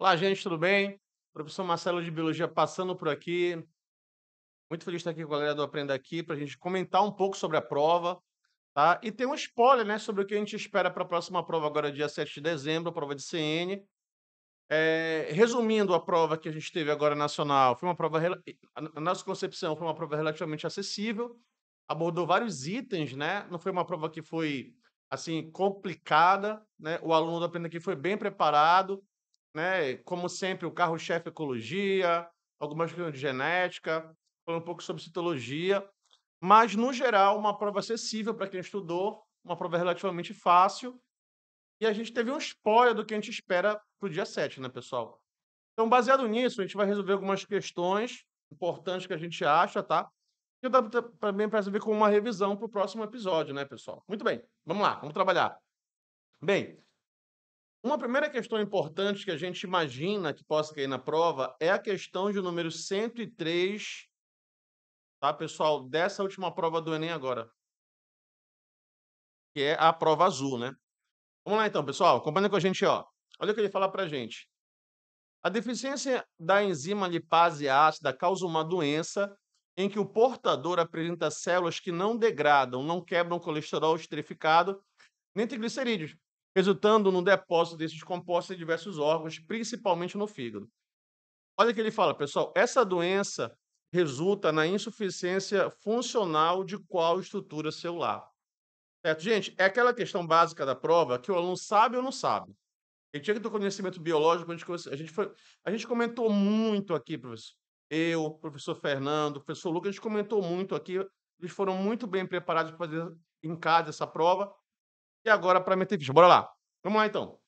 Olá, gente, tudo bem? Professor Marcelo de Biologia passando por aqui. Muito feliz de estar aqui com a galera do Aprenda Aqui para a gente comentar um pouco sobre a prova, tá? E tem um spoiler, né, sobre o que a gente espera para a próxima prova, agora dia 7 de dezembro, a prova de CN. Resumindo a prova que a gente teve agora nacional, foi uma prova, na nossa concepção, foi uma prova relativamente acessível, abordou vários itens, né? Não foi uma prova que foi, assim, complicada, né? O aluno do Aprenda Aqui foi bem preparado, né, como sempre, o carro-chefe é ecologia, algumas questões de genética, falando um pouco sobre citologia, mas, no geral, uma prova acessível para quem estudou, uma prova relativamente fácil, e a gente teve um spoiler do que a gente espera para o dia 7, né, pessoal? Então, baseado nisso, a gente vai resolver algumas questões importantes que a gente acha, tá? E dá também para servir como uma revisão para o próximo episódio, né, pessoal? Muito bem, vamos lá, vamos trabalhar. Bem, uma primeira questão importante que a gente imagina que possa cair na prova é a questão de número 103, tá, pessoal, dessa última prova do Enem agora, que é a prova azul, né. Vamos lá então, pessoal, acompanha com a gente, ó. Olha o que ele fala pra gente. A deficiência da enzima lipase ácida causa uma doença em que o portador apresenta células que não degradam, não quebram colesterol esterificado nem triglicerídeos, resultando no depósito desses compostos em diversos órgãos, principalmente no fígado. Olha o que ele fala, pessoal, essa doença resulta na insuficiência funcional de qual estrutura celular? Certo, gente? É aquela questão básica da prova que o aluno sabe ou não sabe. Ele tinha que ter conhecimento biológico, a gente comentou muito aqui, professor. Eu, professor Fernando, professor Lucas, a gente comentou muito aqui. Eles foram muito bem preparados para fazer em casa essa prova. E agora para meter ficha. Bora lá. Vamos lá, então.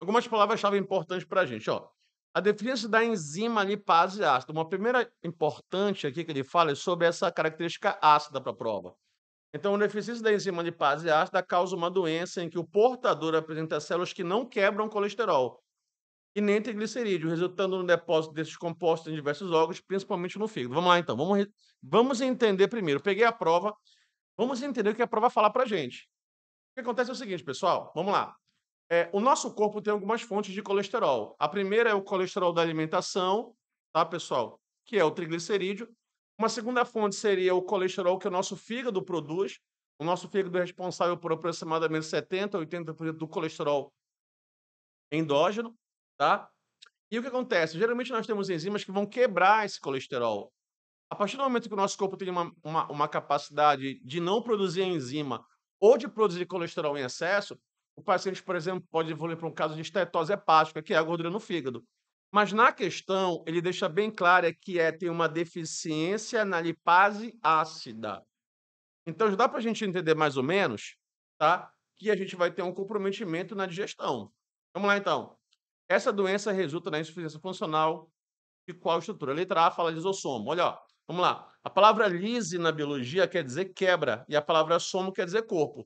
Algumas palavras-chave importantes para a gente, ó. A deficiência da enzima lipase ácida. Uma primeira importante aqui que ele fala é sobre essa característica ácida para a prova. Então, a deficiência da enzima lipase ácida causa uma doença em que o portador apresenta células que não quebram colesterol e nem triglicerídeos, resultando no depósito desses compostos em diversos órgãos, principalmente no fígado. Vamos lá, então. Vamos entender primeiro. Peguei a prova. Vamos entender o que a prova fala para gente. O que acontece é o seguinte, pessoal. Vamos lá. O nosso corpo tem algumas fontes de colesterol. A primeira é o colesterol da alimentação, tá, pessoal? Que é o triglicerídeo. Uma segunda fonte seria o colesterol que o nosso fígado produz. O nosso fígado é responsável por aproximadamente 70 a 80% do colesterol endógeno, tá? E o que acontece? Geralmente nós temos enzimas que vão quebrar esse colesterol. A partir do momento que o nosso corpo tem uma capacidade de não produzir a enzima ou de produzir colesterol em excesso, o paciente, por exemplo, pode evoluir para um caso de estetose hepática, que é a gordura no fígado. Mas na questão, ele deixa bem claro que tem uma deficiência na lipase ácida. Então já dá para a gente entender mais ou menos, tá? Que a gente vai ter um comprometimento na digestão. Vamos lá então. Essa doença resulta na insuficiência funcional de qual estrutura? A letra A fala lisossomo. Olha, ó, vamos lá. A palavra lise na biologia quer dizer quebra e a palavra somo quer dizer corpo.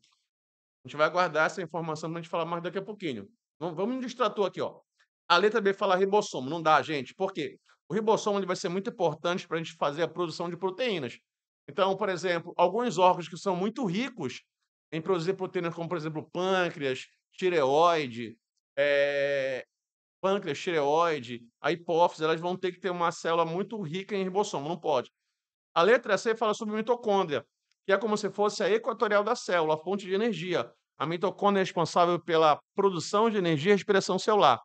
A gente vai guardar essa informação para a gente falar mais daqui a pouquinho. Vamos no distrator aqui, ó. A letra B fala ribossomo. Não dá, gente. Por quê? O ribossomo ele vai ser muito importante para a gente fazer a produção de proteínas. Então, por exemplo, alguns órgãos que são muito ricos em produzir proteínas, como, por exemplo, pâncreas, tireoide, eh, tireoide, a hipófise, elas vão ter que ter uma célula muito rica em ribossomo, não pode. A letra C fala sobre mitocôndria, que é como se fosse a equatorial da célula, a fonte de energia. A mitocôndria é responsável pela produção de energia e respiração celular.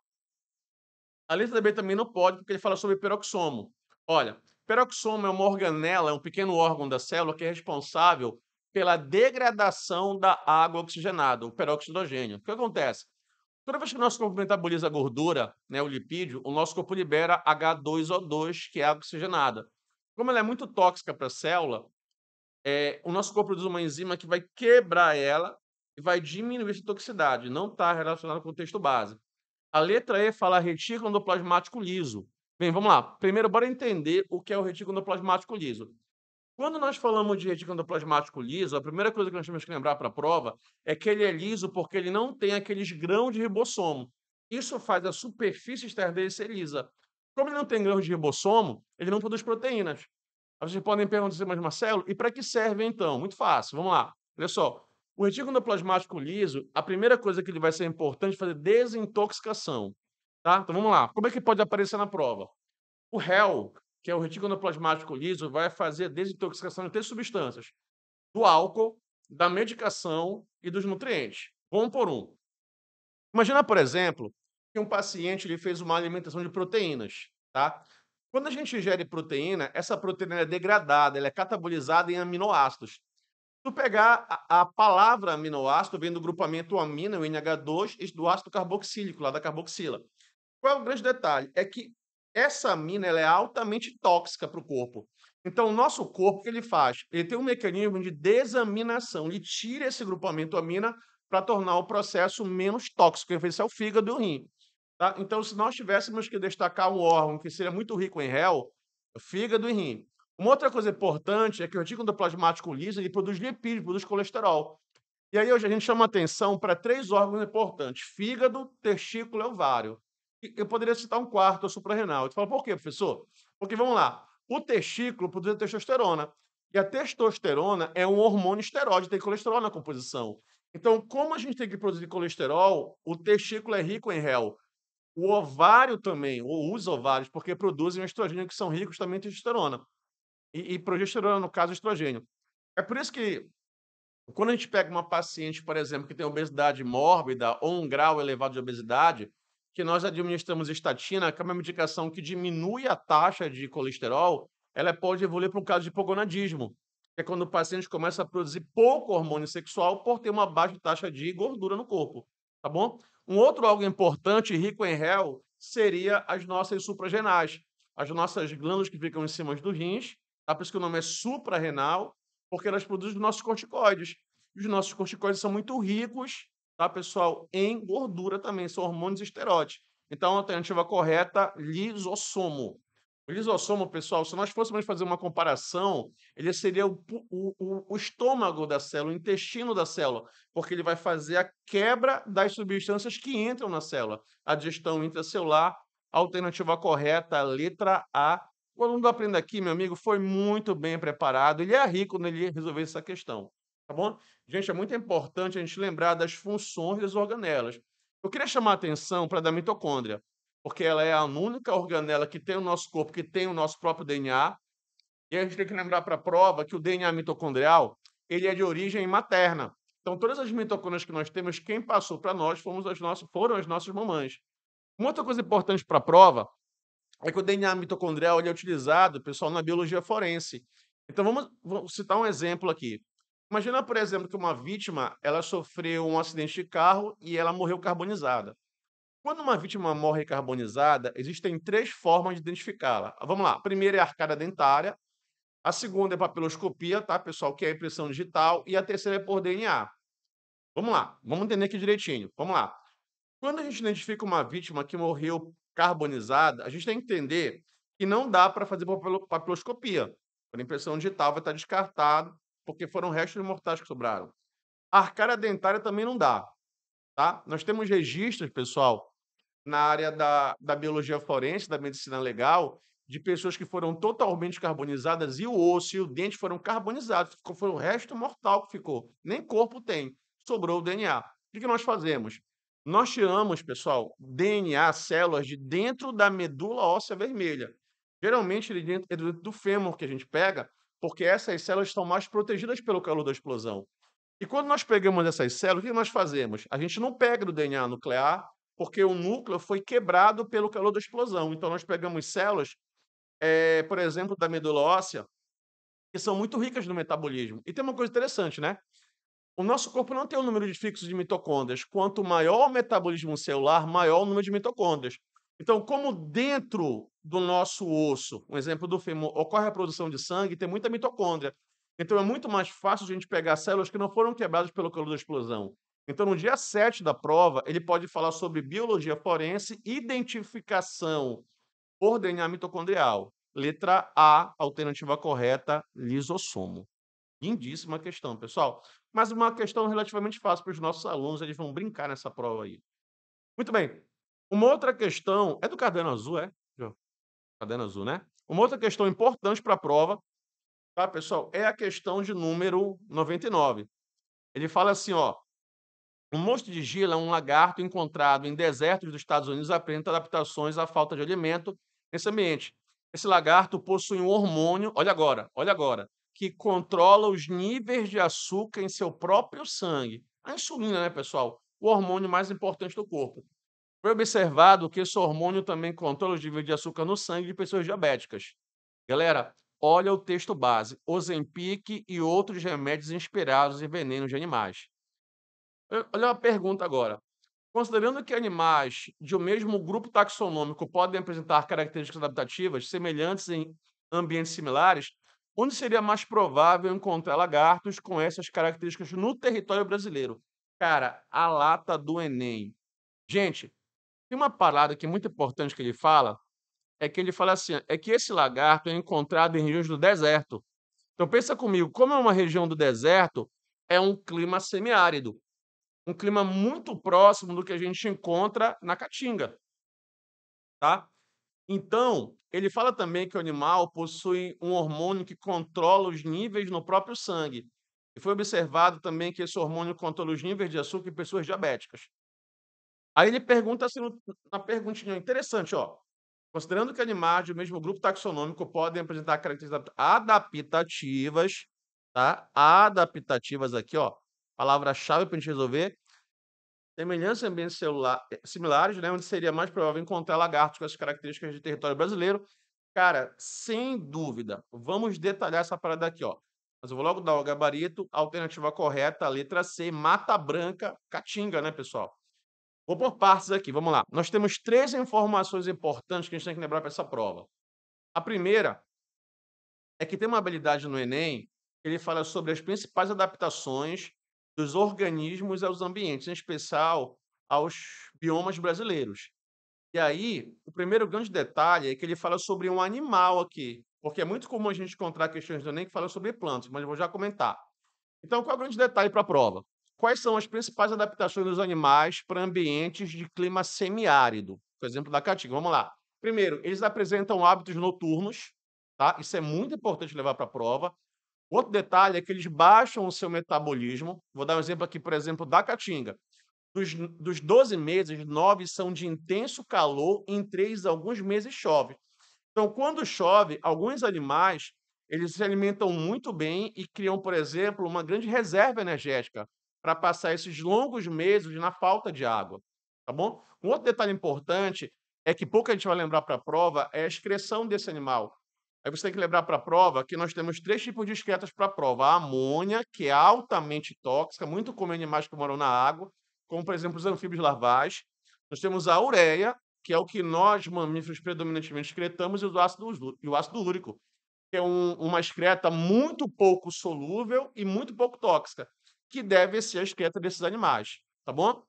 A letra B também não pode, porque ele fala sobre peroxomo. Olha, peroxomo é uma organela, é um pequeno órgão da célula que é responsável pela degradação da água oxigenada, o peróxido de hidrogênio. O que acontece? Toda vez que o nosso corpo metaboliza a gordura, né, o lipídio, o nosso corpo libera H2O2, que é água oxigenada. Como ela é muito tóxica para a célula, o nosso corpo produz uma enzima que vai quebrar ela e vai diminuir essa toxicidade. Não está relacionado com o texto base. A letra E fala retículo endoplasmático liso. Bem, vamos lá. Primeiro, bora entender o que é o retículo endoplasmático liso. Quando nós falamos de retículo endoplasmático liso, a primeira coisa que nós temos que lembrar para a prova é que ele é liso porque ele não tem aqueles grãos de ribossomo. Isso faz a superfície externa dele ser lisa. Como ele não tem grãos de ribossomo, ele não produz proteínas. Aí vocês podem perguntar assim, mas Marcelo, e para que serve então? Muito fácil, vamos lá. Olha só, o retículo endoplasmático liso, a primeira coisa que ele vai ser importante é fazer desintoxicação. tá? Então vamos lá, como é que pode aparecer na prova? O réu, que é o retículo endoplasmático liso, vai fazer desintoxicação de 3 substâncias: do álcool, da medicação e dos nutrientes. Um por um. Imagina, por exemplo, que um paciente ele fez uma alimentação de proteínas, tá? Quando a gente ingere proteína, essa proteína é degradada, ela é catabolizada em aminoácidos. Se tu pegar a palavra aminoácido, vem do grupamento amina, o NH2, e do ácido carboxílico, lá da carboxila. Qual é o grande detalhe? É que essa amina ela é altamente tóxica para o corpo. Então, o nosso corpo, o que ele faz? Ele tem um mecanismo de desaminação. Ele tira esse grupamento amina para tornar o processo menos tóxico. Esse é o fígado e o rim. Tá? Então, se nós tivéssemos que destacar um órgão que seria muito rico em réu, fígado e rim. Uma outra coisa importante é que o retículo endoplasmático liso ele produz lipídios, produz colesterol. E aí hoje a gente chama atenção para 3 órgãos importantes: fígado, testículo e ovário. E eu poderia citar um quarto, o suprarrenal. Tu fala: "Por quê, professor?" Porque vamos lá, o testículo produz a testosterona, e a testosterona é um hormônio esteroide, tem colesterol na composição. Então, como a gente tem que produzir colesterol, o testículo é rico em réu. O ovário também, ou os ovários, porque produzem um estrogênio que são ricos também em testosterona, e progesterona, no caso, estrogênio. É por isso que quando a gente pega uma paciente, por exemplo, que tem obesidade mórbida ou um grau elevado de obesidade, que nós administramos estatina, que é uma medicação que diminui a taxa de colesterol, ela pode evoluir para um caso de hipogonadismo, que é quando o paciente começa a produzir pouco hormônio sexual por ter uma baixa taxa de gordura no corpo, tá bom? Um outro algo importante, rico em réu, seria as nossas suprarrenais, as nossas glândulas que ficam em cima dos rins, tá? Por isso que o nome é suprarrenal, porque elas produzem os nossos corticoides. E os nossos corticoides são muito ricos, tá, pessoal, em gordura também, são hormônios esteroides. Então, a alternativa correta, lisossomo. O lisossomo, pessoal, se nós fôssemos fazer uma comparação, ele seria o estômago da célula, o intestino da célula, porque ele vai fazer a quebra das substâncias que entram na célula. A digestão intracelular, alternativa correta, letra A. O aluno do Aprenda Aqui, meu amigo, foi muito bem preparado, ele é rico nele resolver essa questão, tá bom? Gente, é muito importante a gente lembrar das funções das organelas. Eu queria chamar a atenção para a da mitocôndria, porque ela é a única organela que tem o nosso corpo, que tem o nosso próprio DNA, e a gente tem que lembrar para a prova que o DNA mitocondrial, ele é de origem materna. Então, todas as mitocôndrias que nós temos, quem passou para nós foram as nossas mamães. Uma outra coisa importante para a prova é que o DNA mitocondrial ele é utilizado, pessoal, na biologia forense. Então vamos citar um exemplo aqui. Imagina, por exemplo, que uma vítima ela sofreu um acidente de carro e ela morreu carbonizada. Quando uma vítima morre carbonizada, existem 3 formas de identificá-la. Vamos lá. A primeira é a arcada dentária, a segunda é papiloscopia, tá, pessoal, que é a impressão digital, e a terceira é por DNA. Vamos lá, vamos entender aqui direitinho. Vamos lá. Quando a gente identifica uma vítima que morreu carbonizada, a gente tem que entender que não dá para fazer papiloscopia. Por impressão digital vai estar descartado, porque foram restos mortais que sobraram. A arcária dentária também não dá, tá? Nós temos registros, pessoal, na área da biologia forense, da medicina legal, de pessoas que foram totalmente carbonizadas e o osso e o dente foram carbonizados, foi o resto mortal que ficou. Nem corpo tem, sobrou o DNA. O que que nós fazemos? Nós tiramos, pessoal, DNA, células de dentro da medula óssea vermelha. Geralmente é dentro do fêmur que a gente pega, porque essas células estão mais protegidas pelo calor da explosão. E quando nós pegamos essas células, o que nós fazemos? A gente não pega do DNA nuclear, porque o núcleo foi quebrado pelo calor da explosão. Então, nós pegamos células, por exemplo, da medula óssea, que são muito ricas no metabolismo. E tem uma coisa interessante, né? O nosso corpo não tem um número de fixo de mitocôndrias. Quanto maior o metabolismo celular, maior o número de mitocôndrias. Então, como dentro do nosso osso, um exemplo do fêmur, ocorre a produção de sangue, tem muita mitocôndria. Então, é muito mais fácil a gente pegar células que não foram quebradas pelo calor da explosão. Então, no dia 7 da prova, ele pode falar sobre biologia forense, identificação por DNA mitocondrial. Letra A, alternativa correta, lisossomo. Lindíssima questão, pessoal. Mas uma questão relativamente fácil para os nossos alunos, eles vão brincar nessa prova aí. Muito bem. Uma outra questão é do caderno azul, é? Jô? Caderno azul, né? Uma outra questão importante para a prova, tá, pessoal, é a questão de número 99. Ele fala assim, ó: O mosto de gila é um lagarto encontrado em desertos dos Estados Unidos e apresenta adaptações à falta de alimento nesse ambiente. Esse lagarto possui um hormônio, olha agora, que controla os níveis de açúcar em seu próprio sangue. A insulina, né, pessoal? O hormônio mais importante do corpo. Foi observado que esse hormônio também controla os níveis de açúcar no sangue de pessoas diabéticas. Galera, olha o texto base: Ozempic e outros remédios inspirados em venenos de animais. Olha uma pergunta agora. Considerando que animais de um mesmo grupo taxonômico podem apresentar características adaptativas semelhantes em ambientes similares, onde seria mais provável encontrar lagartos com essas características no território brasileiro? Cara, a lata do Enem. Gente, tem uma parada que é muito importante que ele fala, é que ele fala assim, é que esse lagarto é encontrado em regiões do deserto. Então pensa comigo, como é uma região do deserto, é um clima semiárido. Um clima muito próximo do que a gente encontra na Caatinga, tá. Então, ele fala também que o animal possui um hormônio que controla os níveis no próprio sangue. E foi observado também que esse hormônio controla os níveis de açúcar em pessoas diabéticas. Aí ele pergunta assim, na perguntinha interessante, ó. Considerando que animais do mesmo grupo taxonômico podem apresentar características adaptativas, tá? Adaptativas aqui, ó. Palavra-chave para a gente resolver. Semelhança em ambientes similares, né, onde seria mais provável encontrar lagartos com essas características de território brasileiro. Cara, sem dúvida. Vamos detalhar essa parada aqui, ó. Mas eu vou logo dar o gabarito. Alternativa correta, a letra C, Mata Branca, Caatinga, né, pessoal? Vou por partes aqui, vamos lá. Nós temos 3 informações importantes que a gente tem que lembrar para essa prova. A primeira é que tem uma habilidade no Enem, que ele fala sobre as principais adaptações dos organismos aos ambientes, em especial aos biomas brasileiros. E aí, o primeiro grande detalhe é que ele fala sobre um animal aqui, porque é muito comum a gente encontrar questões do Enem que falam sobre plantas, mas eu vou já comentar. Então, qual é o grande detalhe para a prova? Quais são as principais adaptações dos animais para ambientes de clima semiárido? Por exemplo, da Caatinga. Vamos lá. Primeiro, eles apresentam hábitos noturnos, tá? Isso é muito importante levar para a prova. Outro detalhe é que eles baixam o seu metabolismo. Vou dar um exemplo aqui, por exemplo, da Caatinga. Dos 12 meses, 9 são de intenso calor, em 3, alguns meses chove. Então, quando chove, alguns animais, eles se alimentam muito bem e criam, por exemplo, uma grande reserva energética para passar esses longos meses na falta de água, tá bom? Um outro detalhe importante é que pouco a gente vai lembrar para a prova é a excreção desse animal. Aí você tem que lembrar para a prova que nós temos 3 tipos de excretas para a prova. A amônia, que é altamente tóxica, muito comum em animais que moram na água, como, por exemplo, os anfíbios larvais. Nós temos a ureia, que é o que nós, mamíferos, predominantemente excretamos, e o ácido úrico, que é uma excreta muito pouco solúvel e muito pouco tóxica, que deve ser a excreta desses animais, tá bom?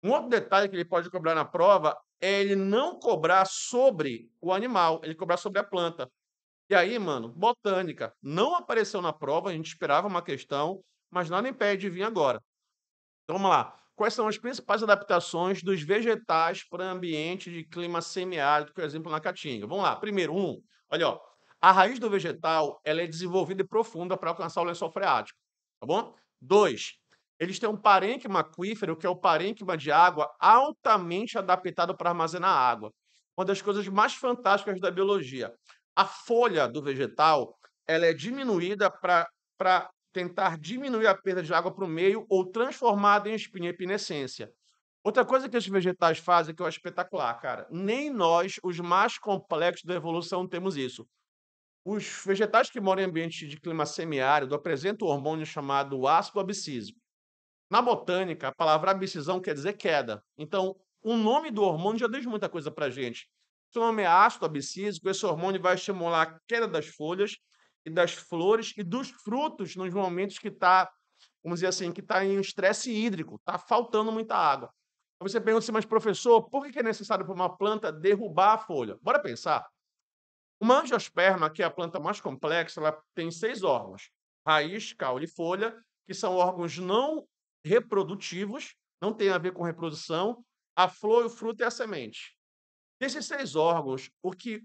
Um outro detalhe que ele pode cobrar na prova é ele não cobrar sobre o animal, ele cobrar sobre a planta. E aí, mano, botânica não apareceu na prova, a gente esperava uma questão, mas nada impede de vir agora. Então vamos lá. Quais são as principais adaptações dos vegetais para ambiente de clima semiárido, por exemplo, na Caatinga? Vamos lá. Primeiro, olha, ó, a raiz do vegetal ela é desenvolvida e profunda para alcançar o lençol freático, tá bom? 2, eles têm um parênquima aquífero, que é o parênquima de água altamente adaptado para armazenar água. Uma das coisas mais fantásticas da biologia. A folha do vegetal ela é diminuída para tentar diminuir a perda de água para o meio ou transformada em espinha epinescência. Outra coisa que esses vegetais fazem que eu acho espetacular, cara, nem nós, os mais complexos da evolução, temos isso. Os vegetais que moram em ambientes de clima semiárido apresentam um hormônio chamado ácido abscísico. Na botânica, a palavra abscisão quer dizer queda. Então, o nome do hormônio já diz muita coisa para a gente. Se o nome é ácido abscísico, esse hormônio vai estimular a queda das folhas e das flores e dos frutos nos momentos que está, vamos dizer assim, que está em estresse hídrico, está faltando muita água. Aí você pergunta assim, mas professor, por que é necessário para uma planta derrubar a folha? Bora pensar. Uma angiosperma, que é a planta mais complexa, ela tem 6 órgãos: raiz, caule e folha, que são órgãos não reprodutivos, não tem a ver com reprodução, a flor, o fruto e a semente. Desses 6 órgãos,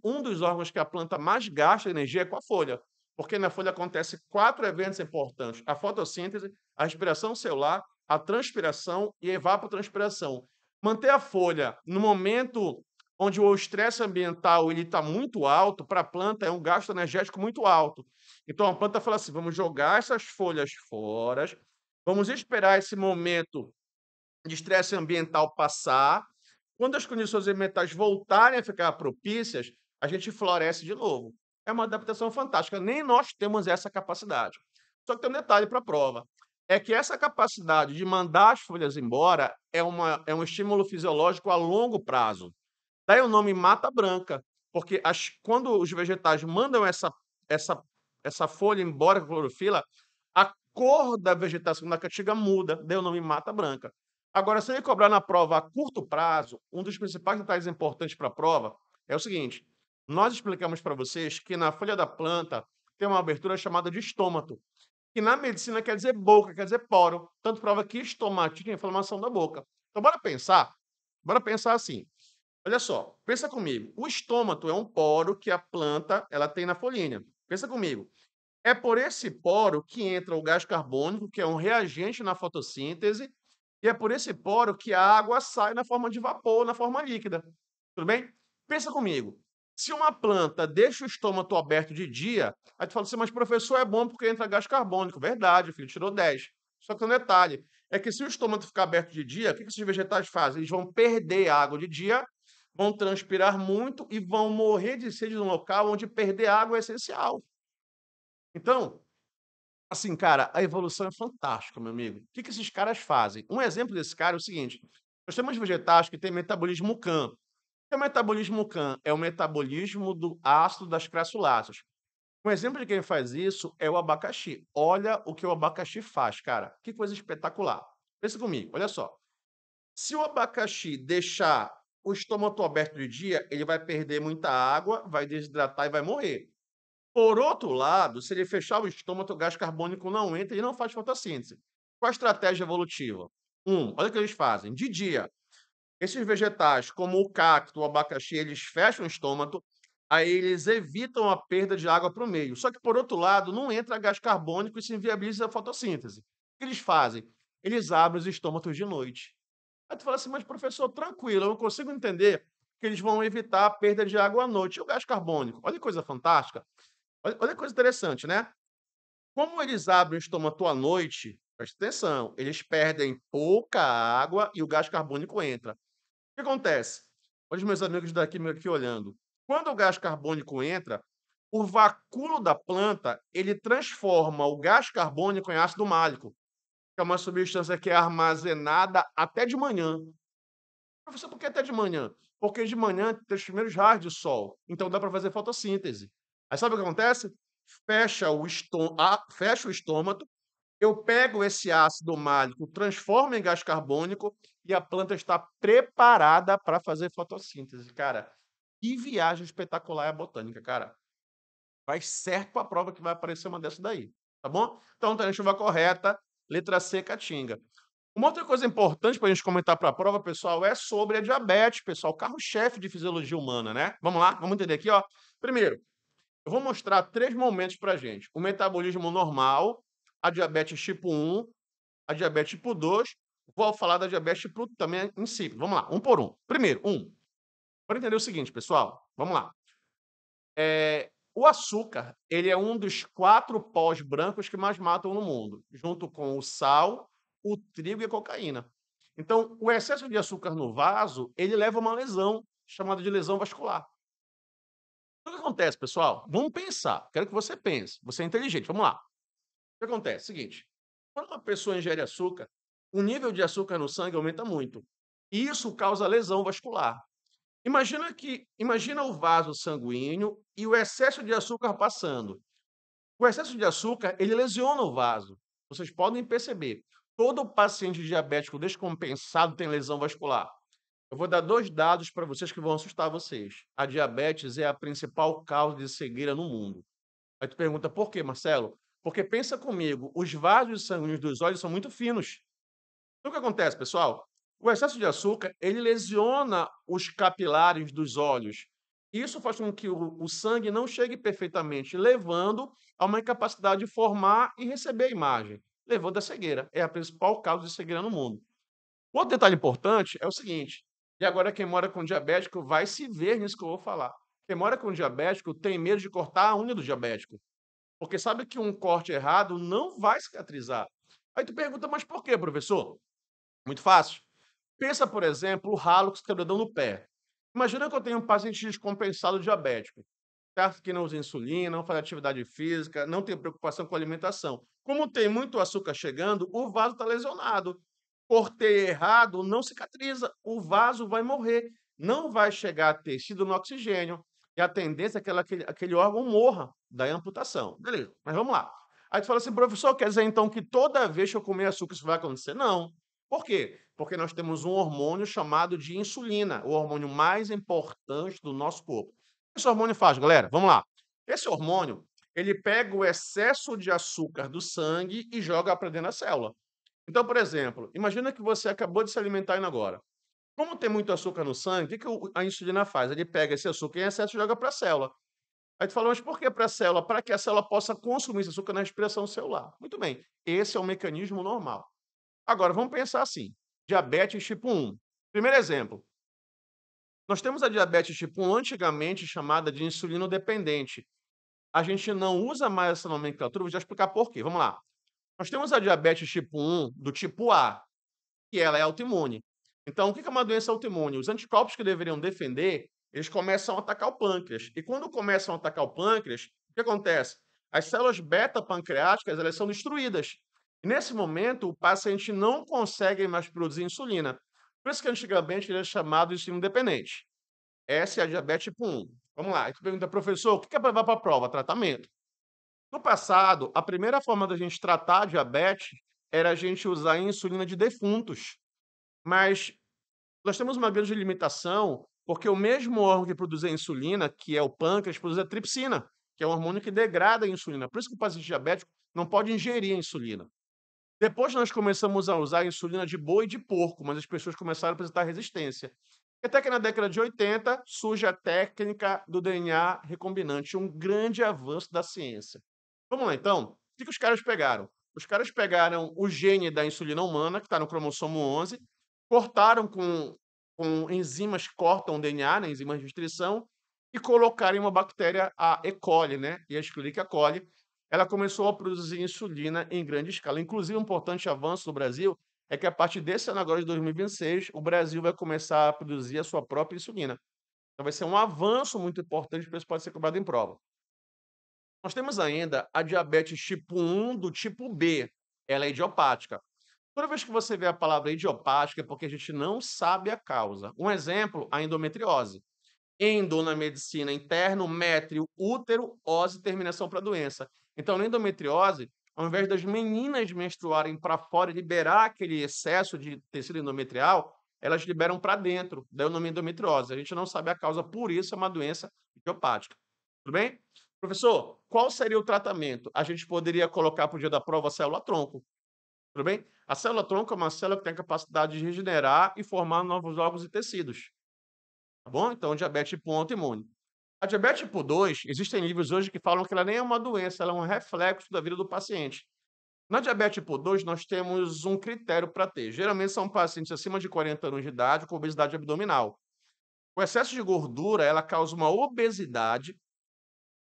um dos órgãos que a planta mais gasta energia é com a folha, porque na folha acontece 4 eventos importantes: a fotossíntese, a respiração celular a transpiração e evapotranspiração. Manter a folha no momento onde o estresse ambiental ele está muito alto, para a planta é um gasto energético muito alto. Então a planta fala assim: vamos jogar essas folhas fora, vamos esperar esse momento de estresse ambiental passar. Quando as condições ambientais voltarem a ficar propícias, a gente floresce de novo. É uma adaptação fantástica. Nem nós temos essa capacidade. Só que tem um detalhe para a prova. É que essa capacidade de mandar as folhas embora é um estímulo fisiológico a longo prazo. Daí o nome mata branca, porque quando os vegetais mandam essa, essa folha embora com a clorofila, a cor da vegetação da caatinga muda, daí o nome mata branca. Agora, se ele cobrar na prova a curto prazo, um dos principais detalhes importantes para a prova é o seguinte: nós explicamos para vocês que na folha da planta tem uma abertura chamada de estômato, que na medicina quer dizer boca, quer dizer poro. Tanto prova que estomatite é inflamação da boca. Então, bora pensar? Bora pensar assim. Olha só, pensa comigo. O estômato é um poro que a planta ela tem na folhinha. Pensa comigo. É por esse poro que entra o gás carbônico, que é um reagente na fotossíntese, e é por esse poro que a água sai na forma de vapor, na forma líquida. Tudo bem? Pensa comigo. Se uma planta deixa o estômago aberto de dia, aí tu fala assim, mas professor, é bom porque entra gás carbônico. Verdade, filho, tirou 10. Só que um detalhe, é que se o estômago ficar aberto de dia, o que esses vegetais fazem? Eles vão perder água de dia, vão transpirar muito e vão morrer de sede num local onde perder água é essencial. Então, assim, cara, a evolução é fantástica, meu amigo. O que esses caras fazem? Um exemplo desse cara é o seguinte: nós temos vegetais que têm metabolismo CAM. O que é o metabolismo CAM? É o metabolismo do ácido das crassuláceas. Um exemplo de quem faz isso é o abacaxi. Olha o que o abacaxi faz, cara. Que coisa espetacular. Pensa comigo, olha só. Se o abacaxi deixar o estômago aberto de dia, ele vai perder muita água, vai desidratar e vai morrer. Por outro lado, se ele fechar o estômago, o gás carbônico não entra e não faz fotossíntese. Qual a estratégia evolutiva? Olha o que eles fazem. De dia, esses vegetais, como o cacto, o abacaxi, eles fecham o estômago, aí eles evitam a perda de água para o meio. Só que, por outro lado, não entra gás carbônico e se inviabiliza a fotossíntese. O que eles fazem? Eles abrem os estômatos de noite. Aí tu fala assim, mas professor, tranquilo, eu não consigo entender que eles vão evitar a perda de água à noite. E o gás carbônico? Olha que coisa fantástica. Olha que coisa interessante, né? Como eles abrem o estômago à noite, presta atenção, eles perdem pouca água e o gás carbônico entra. O que acontece? Olha os meus amigos da química aqui olhando. Quando o gás carbônico entra, o vacúolo da planta, ele transforma o gás carbônico em ácido málico, que é uma substância que é armazenada até de manhã. Professor, por que até de manhã? Porque de manhã tem os primeiros raios de sol, então dá para fazer fotossíntese. Aí sabe o que acontece? Fecha o estômago, eu pego esse ácido málico, transformo em gás carbônico e a planta está preparada para fazer fotossíntese. Cara, que viagem espetacular é a botânica, cara. Vai certo para a prova que vai aparecer uma dessa daí, tá bom? Então, tá na chuva correta, letra C, Caatinga. Uma outra coisa importante para a gente comentar para a prova, pessoal, é sobre a diabetes, pessoal, carro-chefe de fisiologia humana, né? Vamos lá, vamos entender aqui, ó. Primeiro, eu vou mostrar 3 momentos para a gente: o metabolismo normal, a diabetes tipo 1, a diabetes tipo 2. Vou falar da diabetes tipo também em si. Vamos lá, um por um. Primeiro, para entender o seguinte, pessoal, vamos lá. O açúcar, ele é um dos 4 pós brancos que mais matam no mundo, junto com o sal, o trigo e a cocaína. Então, o excesso de açúcar no vaso, ele leva a uma lesão, chamada de lesão vascular. O que acontece, pessoal? Vamos pensar, quero que você pense, você é inteligente, vamos lá. O que acontece? Seguinte, quando uma pessoa ingere açúcar, o nível de açúcar no sangue aumenta muito, e isso causa lesão vascular. Imagina o vaso sanguíneo e o excesso de açúcar passando. O excesso de açúcar, ele lesiona o vaso. Vocês podem perceber, todo paciente diabético descompensado tem lesão vascular. Eu vou dar 2 dados para vocês que vão assustar vocês. A diabetes é a principal causa de cegueira no mundo. Aí tu pergunta: "Por quê, Marcelo?" Porque pensa comigo, os vasos sanguíneos dos olhos são muito finos. Então o que acontece, pessoal? O excesso de açúcar, ele lesiona os capilares dos olhos. Isso faz com que o sangue não chegue perfeitamente, levando a uma incapacidade de formar e receber a imagem. levando à cegueira. É a principal causa de cegueira no mundo. Outro detalhe importante é o seguinte, e agora quem mora com diabético vai se ver nisso que eu vou falar. Quem mora com diabético tem medo de cortar a unha do diabético, porque sabe que um corte errado não vai cicatrizar. Aí tu pergunta, mas por quê, professor? Muito fácil. Pensa, por exemplo, o ralo que você está dando no pé. Imagina que eu tenho um paciente descompensado diabético, certo? Que não usa insulina, não faz atividade física, não tem preocupação com a alimentação. Como tem muito açúcar chegando, o vaso está lesionado. Cortei errado, não cicatriza, o vaso vai morrer, não vai chegar tecido no oxigênio, e a tendência é que aquele órgão morra da amputação. Beleza, mas vamos lá. Aí tu fala assim, professor, quer dizer então que toda vez que eu comer açúcar isso vai acontecer? Não. Por quê? Porque nós temos um hormônio chamado de insulina, o hormônio mais importante do nosso corpo. O que esse hormônio faz, galera? Vamos lá. Esse hormônio, ele pega o excesso de açúcar do sangue e joga para dentro da célula. Então, por exemplo, imagina que você acabou de se alimentar ainda agora. Como tem muito açúcar no sangue, o que a insulina faz? Ele pega esse açúcar em excesso e joga para a célula. Aí tu fala, mas por que para a célula? Para que a célula possa consumir esse açúcar na respiração celular. Muito bem, esse é o mecanismo normal. Agora, vamos pensar assim, diabetes tipo 1. Primeiro exemplo, nós temos a diabetes tipo 1 antigamente chamada de insulino dependente. A gente não usa mais essa nomenclatura, vou já explicar por quê. Vamos lá. Nós temos a diabetes tipo 1 do tipo A, que ela é autoimune. Então, o que é uma doença autoimune? Os anticorpos que deveriam defender, eles começam a atacar o pâncreas. E quando começam a atacar o pâncreas, o que acontece? As células beta-pancreáticas, elas são destruídas. E nesse momento, o paciente não consegue mais produzir insulina. Por isso que antigamente ele é chamado de insulino dependente. Essa é a diabetes tipo 1. Vamos lá. Aí tu pergunta, professor, o que é para levar para a prova? Tratamento. No passado, a primeira forma da gente tratar a diabetes era a gente usar a insulina de defuntos. Mas nós temos uma grande limitação, porque o mesmo órgão que produz a insulina, que é o pâncreas, produz a tripsina, que é um hormônio que degrada a insulina. Por isso que o paciente diabético não pode ingerir a insulina. Depois nós começamos a usar a insulina de boi e de porco, mas as pessoas começaram a apresentar resistência. Até que na década de 80 surge a técnica do DNA recombinante, um grande avanço da ciência. Vamos lá então, o que os caras pegaram? Os caras pegaram o gene da insulina humana, que está no cromossomo 11, cortaram com enzimas que cortam o DNA, né, enzimas de restrição, e colocaram em uma bactéria, a E. coli, né, e a Escherichia coli. Ela começou a produzir insulina em grande escala. Inclusive, um importante avanço no Brasil é que a partir desse ano agora de 2026, o Brasil vai começar a produzir a sua própria insulina. Então vai ser um avanço muito importante, para isso pode ser cobrado em prova. Nós temos ainda a diabetes tipo 1 do tipo B, ela é idiopática. Toda vez que você vê a palavra idiopática é porque a gente não sabe a causa. Um exemplo, a endometriose. Endo na medicina interno, métrio, útero, ose, terminação para a doença. Então, na endometriose, ao invés das meninas menstruarem para fora e liberar aquele excesso de tecido endometrial, elas liberam para dentro, daí o nome endometriose. A gente não sabe a causa, por isso é uma doença idiopática. Tudo bem? Professor, qual seria o tratamento? A gente poderia colocar para o dia da prova a célula-tronco. Tudo bem? A célula-tronco é uma célula que tem a capacidade de regenerar e formar novos órgãos e tecidos. Tá bom? Então, diabetes tipo 1 autoimune. A diabetes tipo 2, existem livros hoje que falam que ela nem é uma doença, ela é um reflexo da vida do paciente. Na diabetes tipo 2, nós temos um critério para ter. Geralmente são pacientes acima de 40 anos de idade com obesidade abdominal. O excesso de gordura, ela causa uma obesidade,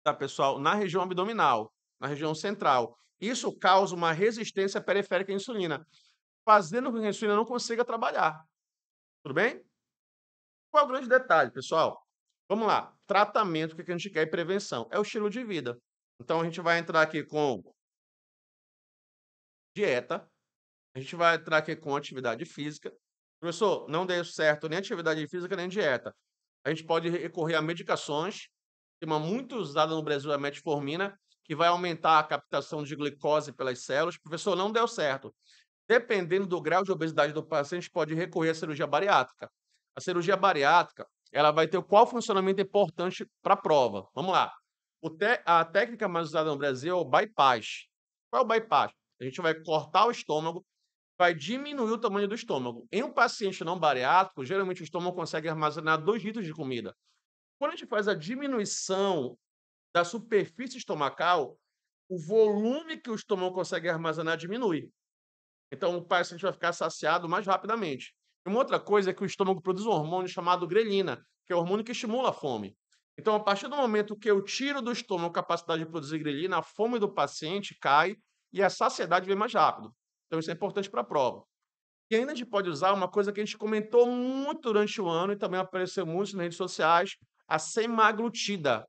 tá, pessoal, na região abdominal, na região central. Isso causa uma resistência periférica à insulina, fazendo com que a insulina não consiga trabalhar. Tudo bem? Qual é o grande detalhe, pessoal? Vamos lá. Tratamento, o que a gente quer e prevenção? É o estilo de vida. Então, a gente vai entrar aqui com dieta, a gente vai entrar aqui com atividade física. Professor, não deu certo nem atividade física nem dieta. A gente pode recorrer a medicações, tem uma muito usada no Brasil, a metformina, que vai aumentar a captação de glicose pelas células. Professor, não deu certo. Dependendo do grau de obesidade do paciente, pode recorrer à cirurgia bariátrica. A cirurgia bariátrica, ela vai ter qual funcionamento importante para a prova. Vamos lá. A técnica mais usada no Brasil é o bypass. Qual é o bypass? A gente vai cortar o estômago, vai diminuir o tamanho do estômago. Em um paciente não bariátrico, geralmente o estômago consegue armazenar 2 litros de comida. Quando a gente faz a diminuição da superfície estomacal, o volume que o estômago consegue armazenar diminui. Então, o paciente vai ficar saciado mais rapidamente. E uma outra coisa é que o estômago produz um hormônio chamado grelina, que é o hormônio que estimula a fome. Então, a partir do momento que eu tiro do estômago a capacidade de produzir grelina, a fome do paciente cai e a saciedade vem mais rápido. Então, isso é importante para a prova. E ainda a gente pode usar uma coisa que a gente comentou muito durante o ano e também apareceu muito nas redes sociais, a semaglutida,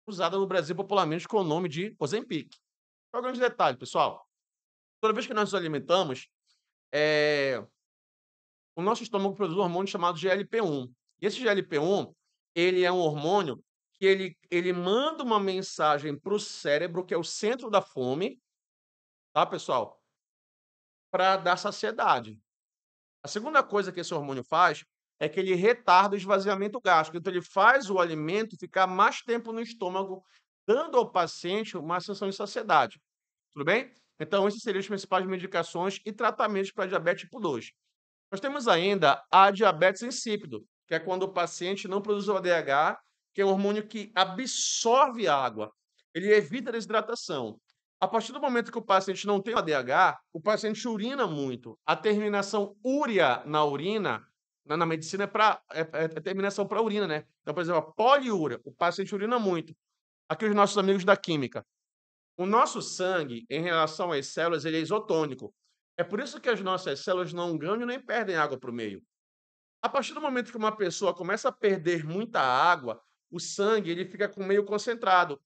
usada no Brasil popularmente com o nome de Ozempic. Qual é o grande detalhe, pessoal? Toda vez que nós nos alimentamos, o nosso estômago produz um hormônio chamado GLP-1. E esse GLP-1, ele é um hormônio que ele manda uma mensagem para o cérebro, que é o centro da fome, tá, pessoal? Para dar saciedade. A segunda coisa que esse hormônio faz é que ele retarda o esvaziamento gástrico. Então, ele faz o alimento ficar mais tempo no estômago, dando ao paciente uma sensação de saciedade. Tudo bem? Então, esses seriam as principais medicações e tratamentos para diabetes tipo 2. Nós temos ainda a diabetes insípido, que é quando o paciente não produz o ADH, que é um hormônio que absorve água. Ele evita a desidratação. A partir do momento que o paciente não tem o ADH, o paciente urina muito. A terminação úrea na urina, na medicina, é terminação para urina, né? Então, por exemplo, a poliúria, o paciente urina muito. Aqui os nossos amigos da química. O nosso sangue, em relação às células, ele é isotônico. É por isso que as nossas células não ganham nem perdem água para o meio. A partir do momento que uma pessoa começa a perder muita água, o sangue ele fica com meio concentrado,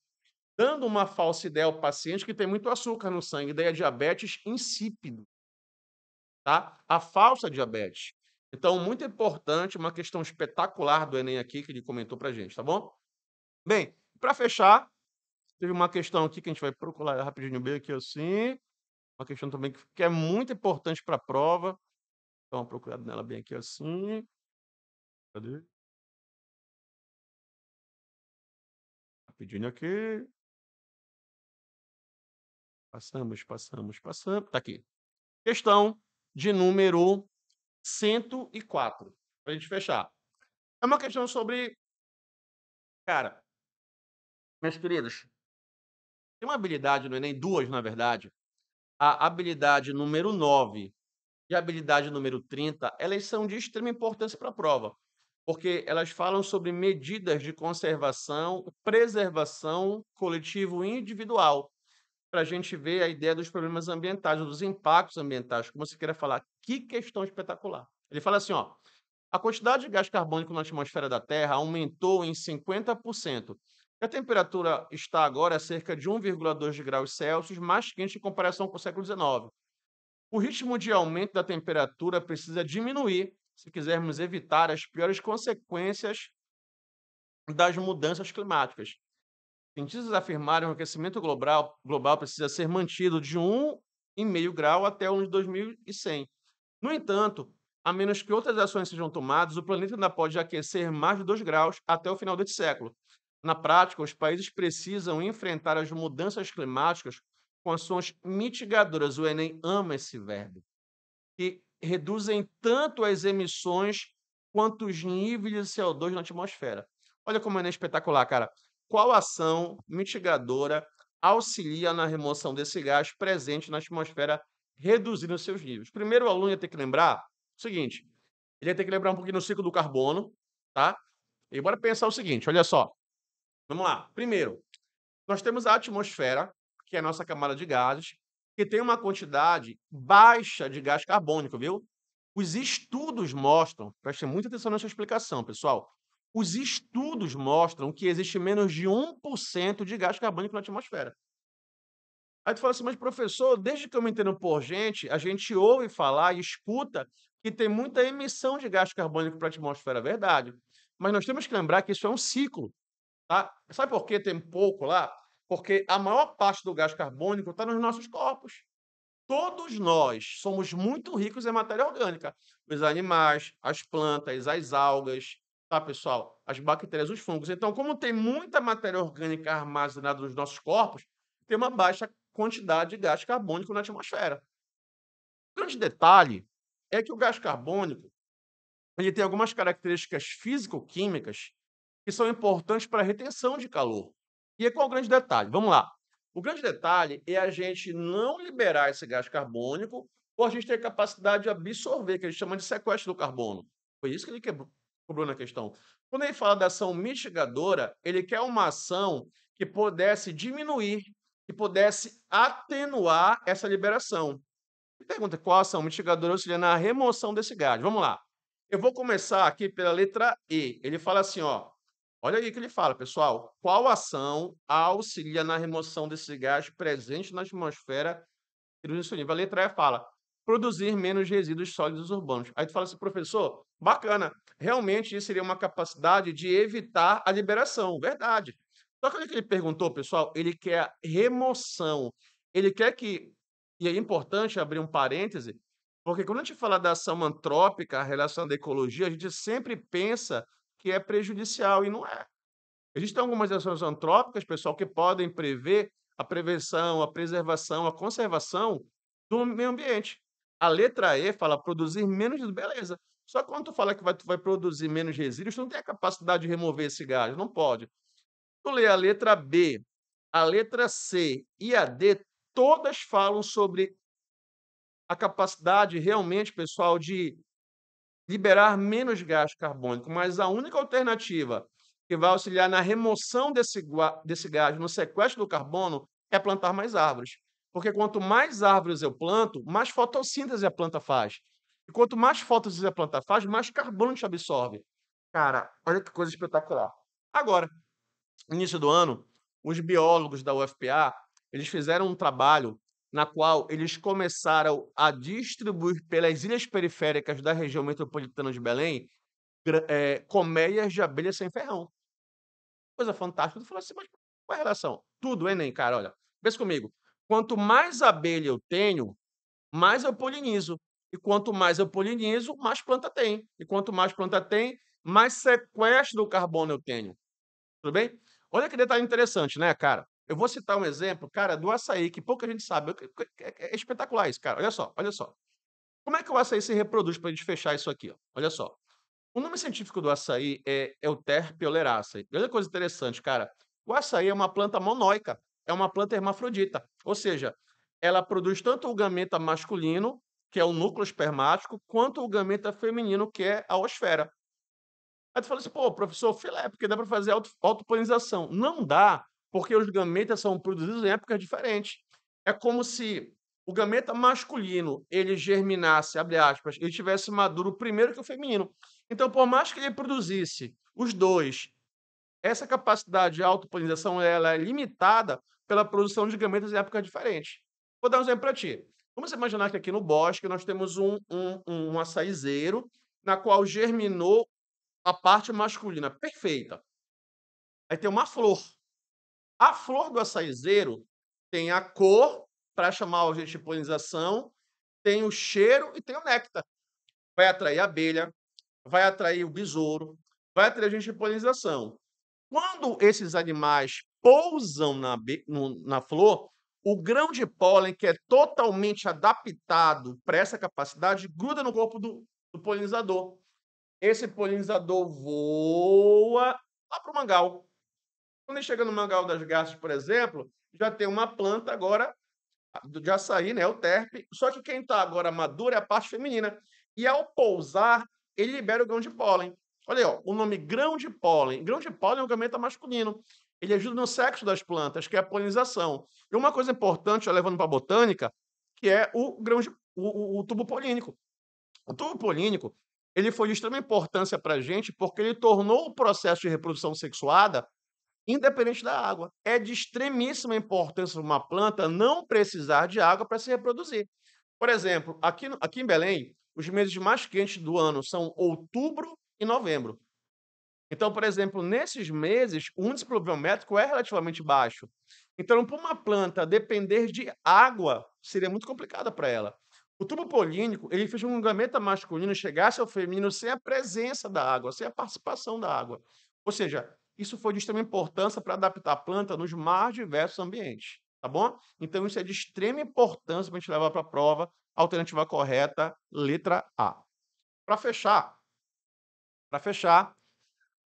dando uma falsa ideia ao paciente que tem muito açúcar no sangue, daí a diabetes insípido, tá? A falsa diabetes. Então, muito importante, uma questão espetacular do Enem aqui que ele comentou pra gente, tá bom? Bem, para fechar, teve uma questão aqui que a gente vai procurar rapidinho bem aqui assim, uma questão também que é muito importante para a prova. Dá uma procurada nela bem aqui assim. Cadê? Rapidinho aqui. Passamos. Tá aqui. Questão de número 104, para a gente fechar. É uma questão sobre, cara, meus queridos, tem uma habilidade no Enem, duas, na verdade. A habilidade número 9 e a habilidade número 30, elas são de extrema importância para a prova, porque elas falam sobre medidas de conservação, preservação coletivo e individual, para a gente ver a ideia dos problemas ambientais, dos impactos ambientais, como você queira falar. Que questão espetacular. Ele fala assim, ó, a quantidade de gás carbônico na atmosfera da Terra aumentou em 50%. A temperatura está agora a cerca de 1,2 graus Celsius mais quente em comparação com o século XIX. O ritmo de aumento da temperatura precisa diminuir se quisermos evitar as piores consequências das mudanças climáticas. Cientistas afirmaram que o aquecimento global precisa ser mantido de 1,5 grau até o ano de 2100. No entanto, a menos que outras ações sejam tomadas, o planeta ainda pode aquecer mais de 2 graus até o final deste século. Na prática, os países precisam enfrentar as mudanças climáticas com ações mitigadoras. O Enem ama esse verbo, que reduzem tanto as emissões quanto os níveis de CO2 na atmosfera. Olha como é espetacular, cara. Qual ação mitigadora auxilia na remoção desse gás presente na atmosfera, reduzindo seus níveis? Primeiro, o aluno ia ter que lembrar o seguinte: ele ia ter que lembrar um pouquinho do ciclo do carbono, tá? E bora pensar o seguinte: olha só. Vamos lá. Primeiro, nós temos a atmosfera, que é a nossa camada de gases, que tem uma quantidade baixa de gás carbônico, viu? Os estudos mostram, prestem muita atenção nessa explicação, pessoal. Os estudos mostram que existe menos de 1% de gás carbônico na atmosfera. Aí tu fala assim, mas professor, desde que eu me entendo por gente, a gente ouve falar e escuta que tem muita emissão de gás carbônico para a atmosfera, é verdade. Mas nós temos que lembrar que isso é um ciclo. Tá? Sabe por que tem pouco lá? Porque a maior parte do gás carbônico está nos nossos corpos. Todos nós somos muito ricos em matéria orgânica. Os animais, as plantas, as algas, tá, pessoal? As bactérias, os fungos. Então, como tem muita matéria orgânica armazenada nos nossos corpos, tem uma baixa quantidade de gás carbônico na atmosfera. O grande detalhe é que o gás carbônico ele tem algumas características físico-químicas que são importantes para a retenção de calor. E qual é o grande detalhe? Vamos lá. O grande detalhe é a gente não liberar esse gás carbônico ou a gente ter capacidade de absorver, que a gente chama de sequestro do carbono. Foi isso que ele cobrou na questão. Quando ele fala da ação mitigadora, ele quer uma ação que pudesse diminuir, que pudesse atenuar essa liberação. Pergunta: qual ação mitigadora auxilia na remoção desse gás? Vamos lá. Eu vou começar aqui pela letra E. Ele fala assim, ó. Olha aí o que ele fala, pessoal. Qual ação auxilia na remoção desse gás presente na atmosfera e do disponível? A letra E fala: produzir menos resíduos sólidos urbanos. Aí tu fala assim, professor, bacana. Realmente isso seria uma capacidade de evitar a liberação. Verdade. Só que olha o que ele perguntou, pessoal, ele quer a remoção. Ele quer que, e é importante abrir um parêntese, porque quando a gente fala da ação antrópica, a relação da ecologia, a gente sempre pensa que é prejudicial, e não é. Existem algumas ações antrópicas, pessoal, que podem prever a prevenção, a preservação, a conservação do meio ambiente. A letra E fala produzir menos resíduos, beleza. Só que quando tu fala que tu vai produzir menos resíduos, tu não tem a capacidade de remover esse gás, não pode. Tu lê a letra B, a letra C e a D, todas falam sobre a capacidade realmente, pessoal, de liberar menos gás carbônico, mas a única alternativa que vai auxiliar na remoção desse gás, no sequestro do carbono, é plantar mais árvores. Porque quanto mais árvores eu planto, mais fotossíntese a planta faz. E quanto mais fotossíntese a planta faz, mais carbono a gente absorve. Cara, olha que coisa espetacular. Agora, início do ano, os biólogos da UFPA, eles fizeram um trabalho na qual eles começaram a distribuir pelas ilhas periféricas da região metropolitana de Belém, colmeias de abelha sem ferrão. Coisa fantástica. Tu falou assim: "Mas qual é a relação?". Tudo, Enem, cara, olha, pensa comigo, quanto mais abelha eu tenho, mais eu polinizo, e quanto mais eu polinizo, mais planta tem, e quanto mais planta tem, mais sequestro do carbono eu tenho. Tudo bem? Olha que detalhe interessante, né, cara. Eu vou citar um exemplo, cara, do açaí, que pouca gente sabe. É espetacular isso, cara. Olha só, olha só. Como é que o açaí se reproduz para a gente fechar isso aqui, ó? Olha só. O nome científico do açaí é Euterpe oleracea. Olha que coisa interessante, cara. O açaí é uma planta monóica, é uma planta hermafrodita. Ou seja, ela produz tanto o gameta masculino, que é o núcleo espermático, quanto o gameta feminino, que é a osfera. Aí tu fala assim: "Pô, professor, filé, porque dá para fazer autopolinização". Não dá, porque os gametas são produzidos em épocas diferentes. É como se o gameta masculino, ele germinasse, abre aspas, ele tivesse maduro primeiro que o feminino. Então, por mais que ele produzisse os 2, essa capacidade de autopolinização, ela é limitada pela produção de gametas em épocas diferentes. Vou dar um exemplo para ti. Vamos imaginar que aqui no bosque nós temos um açaizeiro, na qual germinou a parte masculina, perfeita. Aí tem uma flor. A flor do açaizeiro tem a cor para chamar o agente de polinização, tem o cheiro e tem o néctar. Vai atrair a abelha, vai atrair o besouro, vai atrair agente de polinização. Quando esses animais pousam na flor, o grão de pólen, que é totalmente adaptado para essa capacidade, gruda no corpo do polinizador. Esse polinizador voa lá para o mangal. Quando ele chega no mangal das garças, por exemplo, já tem uma planta agora de açaí, né, o terpe, só que quem está agora maduro é a parte feminina. E ao pousar, ele libera o grão de pólen. Olha aí, ó, o nome grão de pólen. Grão de pólen é um gameta masculino. Ele ajuda no sexo das plantas, que é a polinização. E uma coisa importante, ó, levando para a botânica, que é o grão de, o tubo polínico. O tubo polínico, ele foi de extrema importância para a gente, porque ele tornou o processo de reprodução sexuada independente da água. É de extremíssima importância para uma planta não precisar de água para se reproduzir. Por exemplo, aqui em Belém, os meses mais quentes do ano são outubro e novembro. Então, por exemplo, nesses meses, o índice pluviométrico é relativamente baixo. Então, para uma planta depender de água, seria muito complicada para ela. O tubo polínico, ele fez com que um gameta masculino chegasse ao feminino sem a presença da água, sem a participação da água. Ou seja, isso foi de extrema importância para adaptar a planta nos mais diversos ambientes, tá bom? Então, isso é de extrema importância para a gente levar para a prova. Alternativa correta, letra A. Para fechar, para fechar,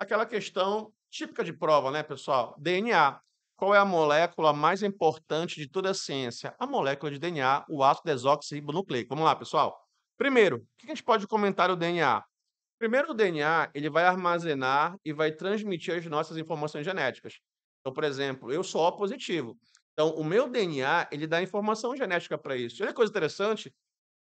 aquela questão típica de prova, né, pessoal? DNA. qual é a molécula mais importante de toda a ciência? A molécula de DNA, o ácido desoxirribonucleico. Vamos lá, pessoal. Primeiro, o que a gente pode comentar o DNA? Primeiro, o DNA, ele vai armazenar e vai transmitir as nossas informações genéticas. Então, por exemplo, eu sou O positivo. Então, o meu DNA, ele dá informação genética para isso. Olha que coisa interessante,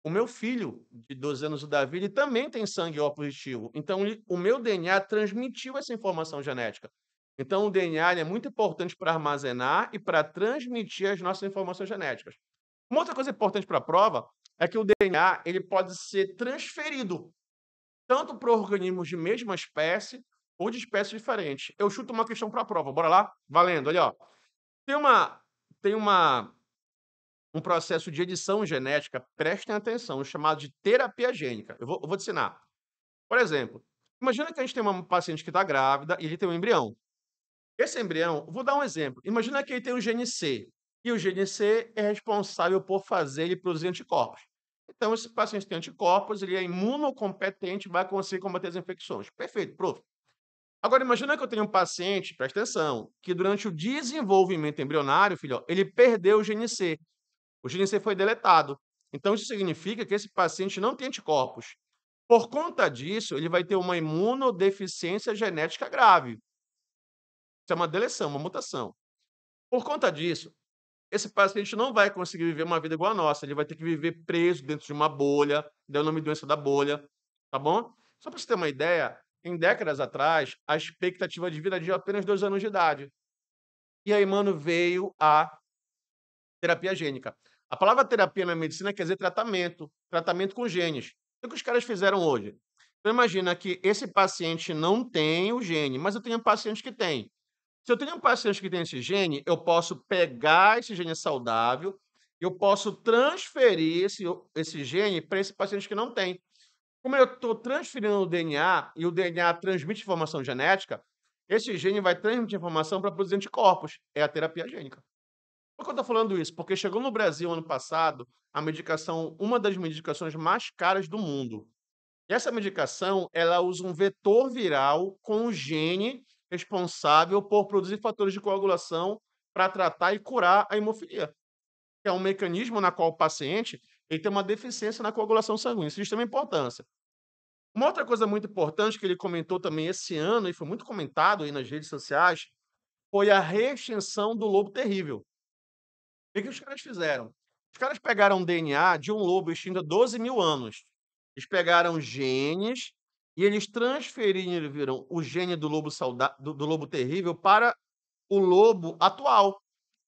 o meu filho de 12 anos, o Davi, ele também tem sangue O positivo. Então, o meu DNA transmitiu essa informação genética. Então, o DNA ele é muito importante para armazenar e para transmitir as nossas informações genéticas. Uma outra coisa importante para a prova é que o DNA ele pode ser transferido tanto para organismos de mesma espécie ou de espécies diferentes. Eu chuto uma questão para a prova, bora lá? Valendo, olha, ó. Tem uma tem um processo de edição genética, prestem atenção, chamado de terapia gênica. Eu vou te ensinar. Por exemplo, imagina que a gente tem uma paciente que está grávida e ele tem um embrião. Esse embrião, vou dar um exemplo. Imagina que ele tem o gene C, e o gene C é responsável por fazer ele produzir anticorpos. Então, esse paciente tem anticorpos, ele é imunocompetente, vai conseguir combater as infecções. Perfeito, prof. Agora, imagina que eu tenho um paciente, presta atenção, que durante o desenvolvimento embrionário, filho, ó, ele perdeu o gene C. O gene C foi deletado. Então, isso significa que esse paciente não tem anticorpos. Por conta disso, ele vai ter uma imunodeficiência genética grave. Isso é uma deleção, uma mutação. Por conta disso, esse paciente não vai conseguir viver uma vida igual a nossa, ele vai ter que viver preso dentro de uma bolha, deu o nome de doença da bolha, tá bom? Só para você ter uma ideia, em décadas atrás, a expectativa de vida era de apenas 2 anos de idade. E aí, mano, veio a terapia gênica. A palavra terapia na medicina quer dizer tratamento, tratamento com genes. O que os caras fizeram hoje? Então imagina que esse paciente não tem o gene, mas eu tenho um paciente que tem. Se eu tenho um paciente que tem esse gene, eu posso pegar esse gene saudável, eu posso transferir esse gene para esse paciente que não tem. Como eu estou transferindo o DNA e o DNA transmite informação genética, esse gene vai transmitir informação para produzir anticorpos. É a terapia gênica. Por que eu estou falando isso? Porque chegou no Brasil ano passado a medicação, uma das medicações mais caras do mundo. E essa medicação, ela usa um vetor viral com o gene responsável por produzir fatores de coagulação para tratar e curar a hemofilia, que é um mecanismo na qual o paciente ele tem uma deficiência na coagulação sanguínea. Isso de extrema importância. Uma outra coisa muito importante que ele comentou também esse ano, e foi muito comentado aí nas redes sociais, foi a reextinção do lobo terrível. O que os caras fizeram? Os caras pegaram o DNA de um lobo extinto há 12.000 anos. Eles pegaram genes e eles transferiram o gene do lobo do lobo terrível para o lobo atual.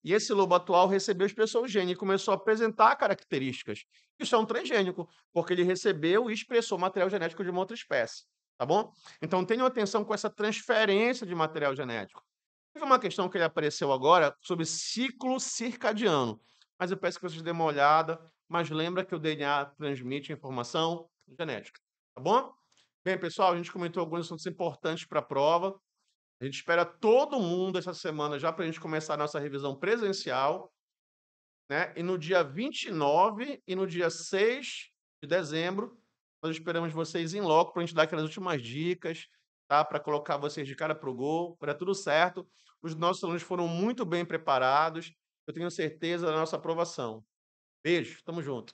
E esse lobo atual recebeu e expressou o gene e começou a apresentar características. Isso é um transgênico, porque ele recebeu e expressou material genético de uma outra espécie, tá bom? Então tenham atenção com essa transferência de material genético. Teve uma questão que ele apareceu agora sobre ciclo circadiano, mas eu peço que vocês dêem uma olhada, mas lembra que o DNA transmite informação genética, tá bom? Bem, pessoal, a gente comentou alguns assuntos importantes para a prova. A gente espera todo mundo essa semana já para a gente começar a nossa revisão presencial, né? E no dia 29 e no dia 6 de dezembro, nós esperamos vocês em loco para a gente dar aquelas últimas dicas, tá? Para colocar vocês de cara para o gol, para tudo certo. Os nossos alunos foram muito bem preparados. Eu tenho certeza da nossa aprovação. Beijo, tamo junto.